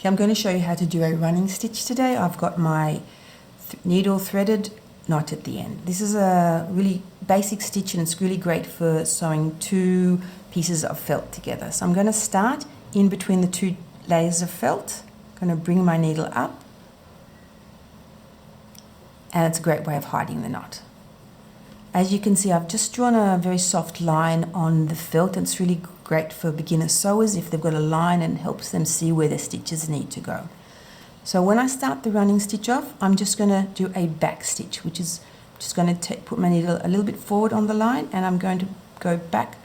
Okay, I'm going to show you how to do a running stitch today. I've got my needle threaded knot at the end. This is a really basic stitch and it's really great for sewing two pieces of felt together. So I'm going to start in between the two layers of felt. I'm going to bring my needle up, and it's a great way of hiding the knot. As you can see, I've just drawn a very soft line on the felt, and it's really great for beginner sewers if they've got a line and helps them see where their stitches need to go. So when I start the running stitch off, I'm just going to do a back stitch, which is just going to put my needle a little bit forward on the line, and I'm going to go back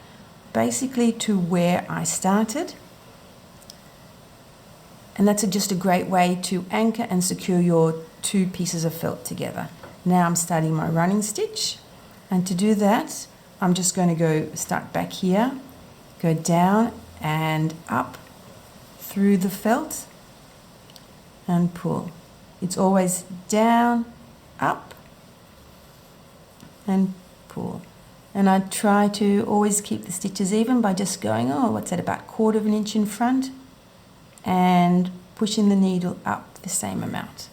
basically to where I started. And that's just a great way to anchor and secure your two pieces of felt together. Now I'm starting my running stitch, and to do that I'm just going to start back here, go down and up through the felt and pull. It's always down, up and pull. And I try to always keep the stitches even by just going, what's that, about 1/4 of an inch in front, and pushing the needle up the same amount.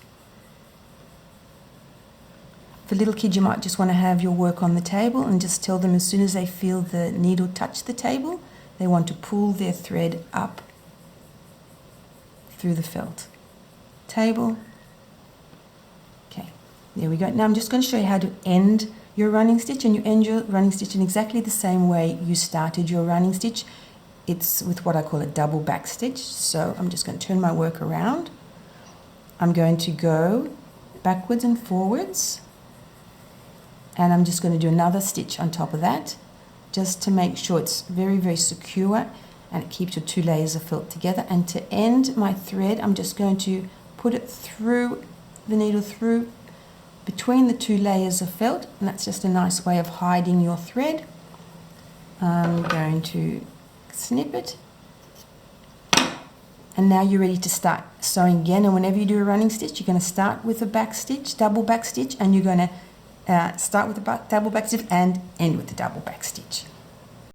For little kids, you might just want to have your work on the table and just tell them as soon as they feel the needle touch the table, they want to pull their thread up through the felt. Table. Okay, there we go. Now I'm just going to show you how to end your running stitch, and you end your running stitch in exactly the same way you started your running stitch. It's with what I call a double back stitch. So I'm just going to turn my work around. I'm going to go backwards and forwards, and I'm just going to do another stitch on top of that, just to make sure it's very, very secure and it keeps your two layers of felt together. And to end my thread, I'm just going to put it through the needle, through between the two layers of felt, and that's just a nice way of hiding your thread. I'm going to snip it, and now you're ready to start sewing again. And whenever you do a running stitch, you're going to start with a back stitch, double back stitch, and you're going to start with the double back stitch and end with the double back stitch.